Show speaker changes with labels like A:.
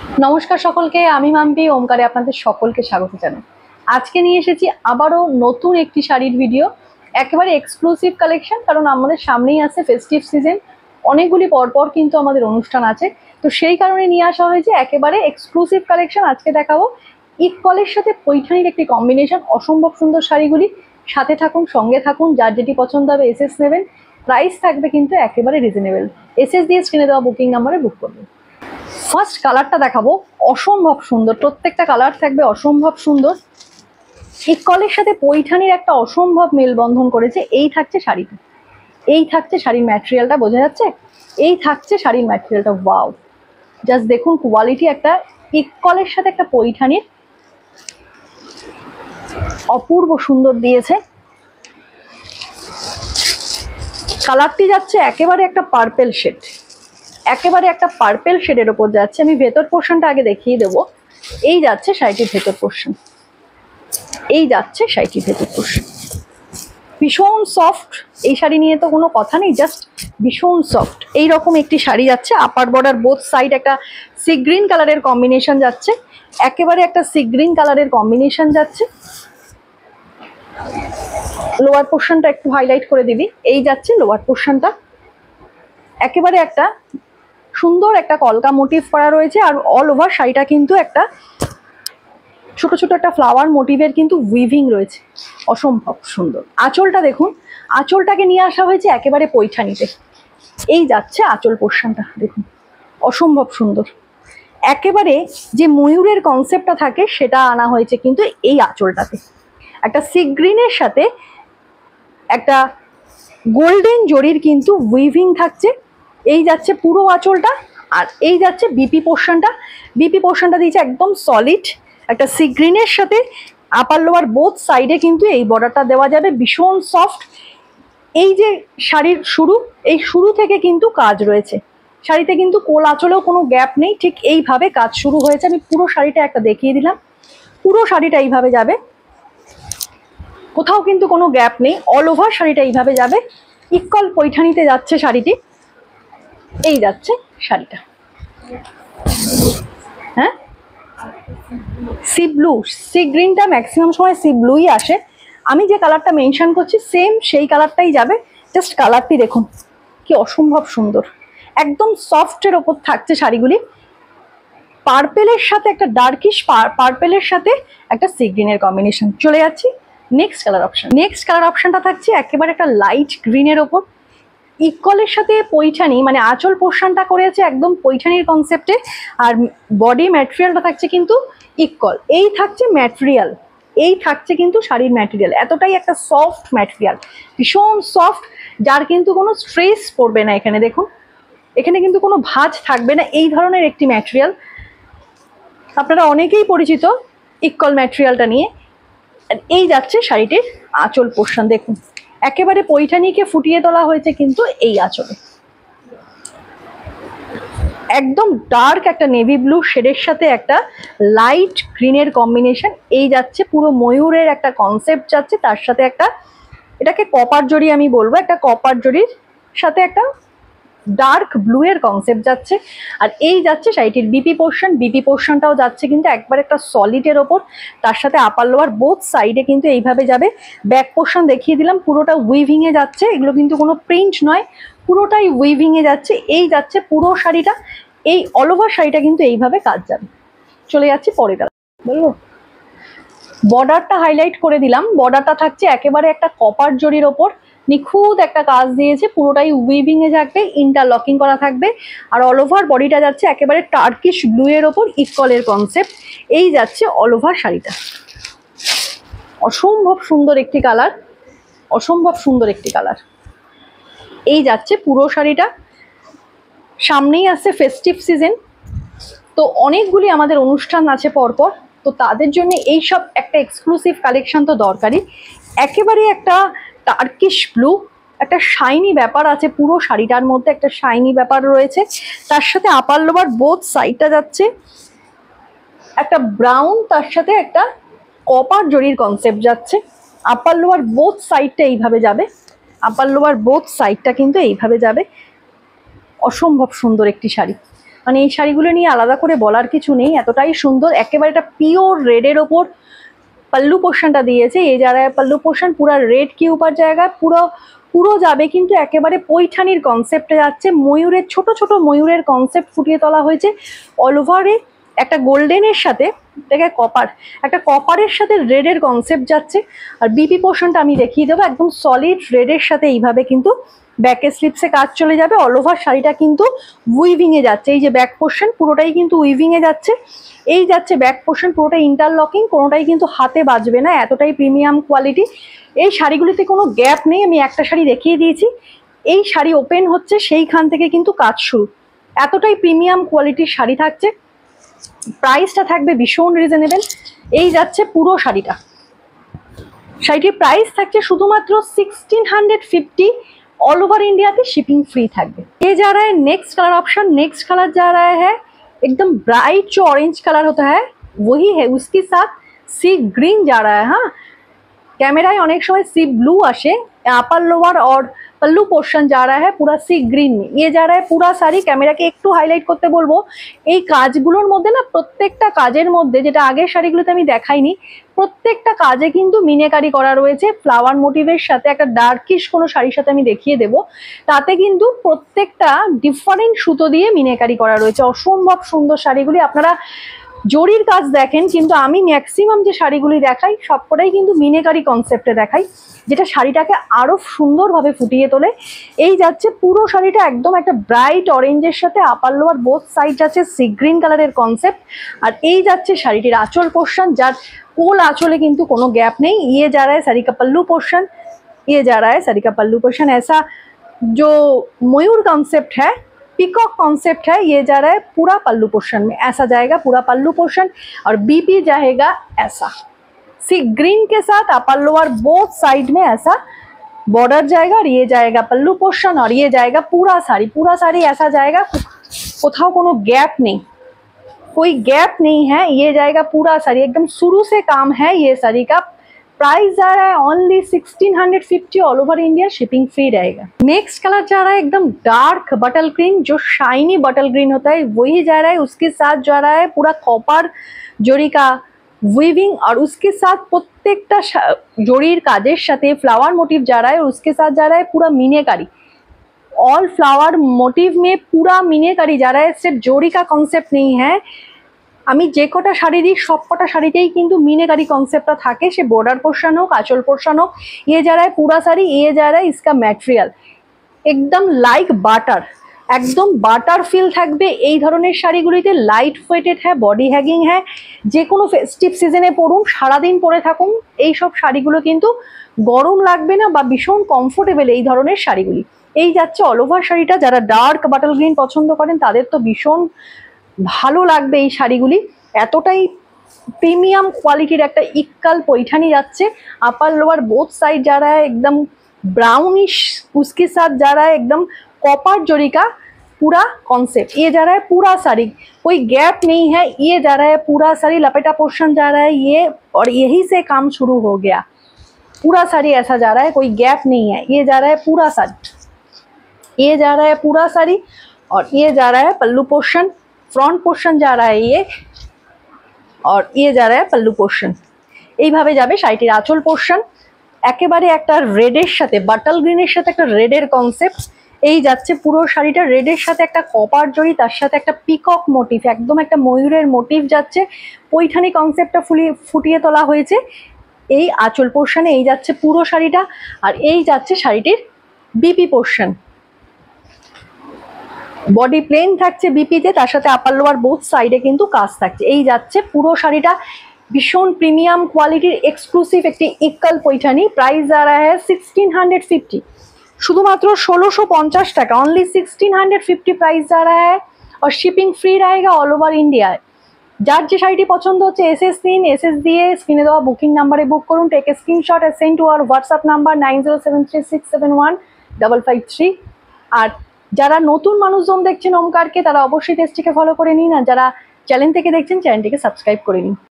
A: নমস্কার সকলকে, আমি মাম্পি ওমকারে আপনাদের সকলকে স্বাগত জানাই। আজকে নিয়ে এসেছি আবারও নতুন একটি শাড়ির ভিডিও, একেবারে এক্সক্লুসিভ কালেকশন। কারণ আমাদের সামনেই আছে ফেস্টিভ সিজন, অনেকগুলি পরপর কিন্তু আমাদের অনুষ্ঠান আছে, তো সেই কারণে নিয়ে আসা হয়েছে একেবারে এক্সক্লুসিভ কালেকশন। আজকে দেখাবো ইকলের সাথে পৈঠানির একটি কম্বিনেশন, অসম্ভব সুন্দর শাড়িগুলি। সাথে থাকুন, সঙ্গে থাকুন, যার যেটি পছন্দ হবে এসএস নেবেন। প্রাইস থাকবে কিন্তু একেবারে রিজনেবল। এসএস দিয়ে স্ক্রিনে দেওয়া বুকিং নাম্বারে বুক করবেন। ফার্স্ট কালারটা দেখাবো, অসম্ভব সুন্দর, প্রত্যেকটা কালার থাকবে অসম্ভব সুন্দর। ইকলের সাথে পৈঠানির একটা অসম্ভব মেলবন্ধন করেছে। এই থাকছে শাড়িটা, এই থাকছে শাড়ির ম্যাটেরিয়ালটা, বোঝা যাচ্ছে? এই থাকছে শাড়ির ম্যাটেরিয়ালটা। ওয়াও, জাস্ট দেখুন কোয়ালিটি। একটা ইকলের সাথে একটা পৈঠানির অপূর্ব সুন্দর দিয়েছে। কালারটি যাচ্ছে একেবারে একটা পার্পেল শেড, একেবারে একটা পার্পেল শেডের ওপর যাচ্ছে। আমি ভেতর পোর্শনটা আগে দেখিয়ে দেবো। এই যাচ্ছে শাড়িটির ভেতর পোর্শন, এই যাচ্ছে শাড়িটির ভেতর পোর্শন। ভীষণ সফট এই শাড়ি নিয়ে তো কোনো কথা নেই, জাস্ট ভীষণ সফট। এইরকম একটি শাড়ি যাচ্ছে, আপার বর্ডার বোথ সাইড একটা সি গ্রিন কালারের কম্বিনেশন যাচ্ছে, একেবারে একটা সি গ্রিন কালারের কম্বিনেশন যাচ্ছে। লোয়ার পোর্শনটা একটু হাইলাইট করে দিবি। এই যাচ্ছে লোয়ার পোর্শনটা, একেবারে একটা সুন্দর একটা কলকা মোটিভ করা রয়েছে। আর অল ওভার শাড়িটা কিন্তু একটা ছোট ছোট একটা ফ্লাওয়ার মোটিভের কিন্তু উইভিং রয়েছে, অসম্ভব সুন্দর। আঁচলটা দেখুন, আঁচলটাকে নিয়ে আসা হয়েছে একেবারে পৈঠানিতে। এই যাচ্ছে আঁচল পোর্শনটা, দেখুন অসম্ভব সুন্দর। একেবারে যে ময়ূরের কনসেপ্টটা থাকে সেটা আনা হয়েছে কিন্তু এই আঁচলটাতে। একটা সি গ্রিনের সাথে একটা গোল্ডেন জরির কিন্তু উইভিং থাকছে। এই যাচ্ছে পুরো আঁচলটা, আর এই যাচ্ছে বিপি পোর্শনটা। বিপি পোর্শনটা দিয়েছে একদম সলিড একটা সি গ্রিনের সাথে। আপার লোয়ার বোথ সাইডে কিন্তু এই বর্ডারটা দেওয়া যাবে, ভীষণ সফট। এই যে শাড়ির শুরু, এই শুরু থেকে কিন্তু কাজ রয়েছে শাড়িতে, কিন্তু কোল আঁচলেও কোনো গ্যাপ নেই, ঠিক এইভাবে কাজ শুরু হয়েছে। আমি পুরো শাড়িটা একটা দেখিয়ে দিলাম, পুরো শাড়িটা এইভাবে যাবে, কোথাও কিন্তু কোনো গ্যাপ নেই, অল ওভার শাড়িটা এইভাবে যাবে। ইকল পৈঠানিতে যাচ্ছে শাড়িটি, এই যাচ্ছে শাড়িটা। হ্যাঁ, সি ব্লু, সি গ্রিনটা ম্যাক্সিমাম সময় সি ব্লুই আসে। আমি যে কালারটা মেনশন করছি সেম সেই কালারটাই যাবে। জাস্ট কালারটি দেখুন কি অসম্ভব সুন্দর, একদম সফটের ওপর থাকছে শাড়িগুলি। পার্পেলের সাথে একটা ডার্কিশ পার্পেলের সাথে একটা সি গ্রিনের কম্বিনেশন। চলে যাচ্ছি next colour option. Next colour অপশনটা থাকছে একেবারে একটা লাইট গ্রিনের ওপর। ইকলের সাথে পৈঠানি, মানে আঁচল পোর্শনটা করেছে একদম পৈঠানির কনসেপ্টে, আর বডি ম্যাটেরিয়ালটা থাকছে কিন্তু ইকল। এই থাকছে ম্যাটেরিয়াল, এই থাকছে কিন্তু শাড়ির ম্যাটেরিয়াল। এতটাই একটা সফট ম্যাটেরিয়াল, ভীষণ সফট, যার কিন্তু কোনো স্ট্রেস পড়বে না। এখানে দেখুন, এখানে কিন্তু কোনো ভাঁজ থাকবে না। এই ধরনের একটি ম্যাটেরিয়াল, আপনারা অনেকেই পরিচিত ইকল ম্যাটেরিয়ালটা নিয়ে। এই যাচ্ছে শাড়িটির আঁচল পোর্শন, দেখুন একেবারে পৈঠানিকে ফুটিয়ে তোলা হয়েছে কিন্তু এই আঁচলে। একদম ডার্ক একটা নেভি ব্লু শেডের সাথে একটা লাইট গ্রিনের কম্বিনেশন। এই যাচ্ছে পুরো ময়ূরের একটা কনসেপ্ট যাচ্ছে, তার সাথে একটা, এটাকে কপার জরি আমি বলবো, একটা কপার জরির সাথে একটা ডার্ক ব্লু এর কনসেপ্ট যাচ্ছে। আর এই যাচ্ছে শাড়িটির বিপি পোর্শন। বিপি পোর্শনটাও যাচ্ছে কিন্তু একবার একটা সলিডের ওপর, তার সাথে আপার লোয়ার বোথ সাইডে কিন্তু এইভাবে যাবে। ব্যাক পোর্শন দেখিয়ে দিলাম, পুরোটা উইভিং এ যাচ্ছে, এগুলো কিন্তু কোনো প্রিন্ট নয়, পুরোটাই উইভিং এ যাচ্ছে। এই যাচ্ছে পুরো শাড়িটা, এই অল ওভার শাড়িটা কিন্তু এইভাবে কাজ যাবে। চলে যাচ্ছি পরের কালার, বলবো বর্ডারটা হাইলাইট করে দিলাম। বর্ডারটা থাকছে একেবারে একটা কপার জরির ওপর, নিখুঁত একটা কাজ দিয়েছে, পুরোটাই উইভিং এ থাকবে, ইন্টারলকিং করা থাকবে। আর অল ওভার বডিটা যাচ্ছে একেবারে টার্কিশ ব্লু এর ওপর ইকলের কনসেপ্ট। এই যাচ্ছে অল ওভার শাড়িটা, অসম্ভব সুন্দর একটি কালার, অসম্ভব সুন্দর একটি কালার। এই যাচ্ছে পুরো শাড়িটা। সামনেই আসছে ফেস্টিভ সিজন, তো অনেকগুলি আমাদের অনুষ্ঠান আছে পরপর, তো তাদের জন্য এইসব একটা এক্সক্লুসিভ কালেকশন তো দরকারই। একেবারে একটা টার্কিশ ব্লু, একটা শাইনি ব্যাপার আছে পুরো শাড়িটার মধ্যে, একটা শাইনি ব্যাপার রয়েছে। তার সাথে আপার লোয়ার বোথ সাইডটা যাচ্ছে একটা ব্রাউন, তার সাথে একটা কপার জরির কনসেপ্ট যাচ্ছে। আপার লোয়ার বোথ সাইডটা এইভাবে যাবে, আপার লোয়ার বোথ সাইডটা কিন্তু এইভাবে যাবে। অসম্ভব সুন্দর একটি শাড়ি, মানে এই শাড়িগুলো নিয়ে আলাদা করে বলার কিছু নেই, এতটাই সুন্দর। একেবারে একটা পিওর রেডের ওপর পাল্লু পোর্শনটা দিয়েছে। এই জায়গায় পাল্লু পোর্শন পুরো রেড কি উপর জায়গায় পুরো পুরো যাবে কিন্তু একেবারে পৈঠানির কনসেপ্টে যাচ্ছে। ময়ূরের ছোট ছোট ময়ূরের কনসেপ্ট ফুটিয়ে তোলা হয়েছে অল ওভারে। একটা গোল্ডেনের সাথে দেখে কপার, একটা কপারের সাথে রেডের কনসেপ্ট যাচ্ছে। আর বিপি পোর্শনটা আমি দেখিয়ে দেবো, একদম সলিড রেডের সাথে এইভাবে কিন্তু ব্যাকে স্লিপসে কাজ চলে যাবে। অল ওভার শাড়িটা কিন্তু উইভিংয়ে যাচ্ছে। এই যে ব্যাক পোর্শন পুরোটাই কিন্তু উইভিংয়ে যাচ্ছে। এই যাচ্ছে ব্যাক পোর্শন পুরোটাই ইন্টারলকিং, কোনোটাই কিন্তু হাতে বাজবে না, এতটাই প্রিমিয়াম কোয়ালিটি। এই শাড়িগুলিতে কোনো গ্যাপ নেই। আমি একটা শাড়ি দেখিয়ে দিয়েছি, এই শাড়ি ওপেন হচ্ছে সেইখান থেকে কিন্তু কাজ শুরু। এতটাই প্রিমিয়াম কোয়ালিটির শাড়ি থাকছে, প্রাইসটা থাকবে ভীষণ রিজনেবল। এই যাচ্ছে পুরো শাড়িটা, শাড়িটির প্রাইস থাকছে শুধুমাত্র 1650। ऑल ओवर इंडिया पे शिपिंग फ्री থাকবে। ये जा रहा है next colour option. Next colour जा रहा है एकदम ब्राइट जो ऑरेंज कलर होता है वही है, उसके साथ सी ग्रीन जा रहा है। हाँ, कैमराয় অনেক সময় सी ब्लू আসে, अपर लोअर और पल्लू पोर्शन जा रहा है पूरा सी ग्रीन में। ये जा रहा है पूरा শাড়ি। ক্যামেরাকে একটু হাইলাইট করতে বলবো, এই কাজগুলোর মধ্যে না প্রত্যেকটা কাজের মধ্যে, যেটা আগের শাড়িগুলোতে আমি দেখাইনি, প্রত্যেকটা কাজে কিন্তু মিনেকারি করা রয়েছে ফ্লাওয়ার মোটিভের সাথে। একটা ডার্কিশ কোনো শাড়ির সাথে আমি দেখিয়ে দেবো, তাতে কিন্তু প্রত্যেকটা ডিফারেন্ট সুতো দিয়ে মিনেকারি করা রয়েছে। অসম্ভব সুন্দর শাড়িগুলি। আপনারা জরির কাজ দেখেন, কিন্তু আমি ম্যাক্সিমাম যে শাড়িগুলি দেখাই সবকটাই কিন্তু মিনেকারি কনসেপ্টে দেখাই, যেটা শাড়িটাকে আরো সুন্দরভাবে ফুটিয়ে তোলে। এই যাচ্ছে পুরো শাড়িটা একদম একটা ব্রাইট অরেঞ্জের সাথে আপার লোয়ার বোথ সাইড যাচ্ছে সি গ্রিন কালারের কনসেপ্ট। আর এই যাচ্ছে শাড়িটির আঁচল পোর্শন, যার কোল आंचले কিন্তু কোনো গ্যাপ নেই। ये जा रहा है साड़ी का पल्लू पोर्शन, ये जा रहा है साड़ी का पल्लू पोर्शन। ऐसा जो मयूर कॉन्सेप्ट है, पीकॉक कॉन्सेप्ट है, ये जा रहा है पूरा पल्लू पोर्शन में, ऐसा जाएगा पूरा पल्लू पोर्शन। और बीपी जाएगा ऐसा सी ग्रीन के साथ अपर लोअर बोथ साइड में ऐसा बॉर्डर जाएगा। और ये जाएगा पल्लू पोर्शन, और ये जाएगा पूरा साड़ी। पूरा साड़ी ऐसा जाएगा, कोথাও কোনো গ্যাপ নেই, कोई गैप नहीं है। ये जाएगा पूरा साड़ी, एकदम शुरू से काम है। ये साड़ी का प्राइस जा रहा है only 1650। All over India shipping free रहेगा। नेक्स्ट कलर जा रहा है एकदम डार्क बटल ग्रीन, जो शाइनी बटल ग्रीन होता है वही जा रहा है। उसके साथ जा रहा है पूरा कॉपर जरी का वीविंग, और उसके साथ प्रत्येकटा जरिर काजेर साथे फ्लावर मोटिव जा रहा है। और उसके साथ जा रहा है पूरा मीनेकारी, ऑल फ्लावर मोटिव में पूरा मीनेकारी जा रहा है। सिर्फ जोड़ी का कॉन्सेप्ट नहीं है। আমি যে কটা শাড়ি দিই সব কটা শাড়িতেই কিন্তু মিনেকারি কনসেপ্টটা থাকে, সে বর্ডার পোর্শন হোক আঁচল পোর্শন হোক। ये जा रहा है पूरा साड़ी, ये जा रहा है इसका मटेरियल एकदम लाइक बाटार, একদম বাটার ফিল থাকবে এই ধরনের শাড়িগুলিতে। লাইট ওয়েটেড হ্যাঁ, বডি হ্যাগিং হ্যাঁ, যে কোনো ফেস্টিভ সিজনে পরুন, সারাদিন পরে থাকুন, এই সব শাড়িগুলো কিন্তু গরম লাগবে না বা ভীষণ কমফোর্টেবল এই ধরনের শাড়িগুলি। এই যাচ্ছে অল ওভার শাড়িটা। যারা ডার্ক বাটল গ্রিন পছন্দ করেন তাদের তো ভীষণ ভালো লাগবে এই শাড়িগুলি। এতটাই प्रीमियम क्वालिटीर एक इक्कल पैठानी जाच्छे। अपर लोअर बोथ साइड जा रहा है एकदम ब्राउनिश, उसके साथ जा रहा है एकदम कॉपर जरी का पूरा कॉन्सेप्ट। ये जा रहा है पूरा साड़ी, कोई गैप नहीं है। ये जा रहा है पूरा साड़ी, लपेटा पोर्शन जा रहा है ये, और यही से काम शुरू हो गया। पूरा साड़ी ऐसा जा रहा है, कोई गैप नहीं है। ये जा रहा है पूरा साड़ी, ये जा रहा है पूरा साड़ी, और ये जा रहा है पल्लू पोर्शन। फ्रंट पोर्शन जा रहा है ये, और ये जा रहा है पल्लू पोर्शन। এইভাবে যাবে শাড়িটির আঁচল পোর্শন। একেবারে একটা রেডের সাথে বাটল গ্রিনের সাথে একটা রেডের কনসেপ্ট। এই যাচ্ছে পুরো শাড়িটা রেডের সাথে একটা কপার জড়ি, তার সাথে একটা পিকক মোটিভ, একদম একটা ময়ূরের মোটিভ যাচ্ছে। পৈঠানি কনসেপ্টটা ফুটিয়ে তোলা হয়েছে এই আঁচল পোর্শনে। এই যাচ্ছে পুরো শাড়িটা, আর এই যাচ্ছে শাড়িটির বিপি পোর্শন। বডি প্লেন থাকছে বিপিতে, তার সাথে আপার লোয়ার বোথ সাইডে কিন্তু কাজ থাকছে। এই যাচ্ছে পুরো শাড়িটা ভীষণ প্রিমিয়াম কোয়ালিটির এক্সক্লুসিভ একটি ইক্কাল पैठानी। प्राइस आ रहा है 1650, শুধুমাত্র 1650 টাকা, ओनली 1650 प्राइस आ रहा है। और शिपिंग फ्री रहेगा ऑल ओवर इंडिया। যার যে শাড়িটি পছন্দ হচ্ছে এসএস দিন, এসএস দিয়ে স্ক্রিনে দেওয়া বুকিং নাম্বারে বুক করুন। Take a screenshot and send to our WhatsApp number 9073671553। আর যারা নতুন মানুষজন দেখছেন ওমকারকে, তারা অবশ্যই পেজটিকে ফলো করে নিন। আর যারা চ্যানেল থেকে দেখছেন চ্যানেলটিকে সাবস্ক্রাইব করে নিন।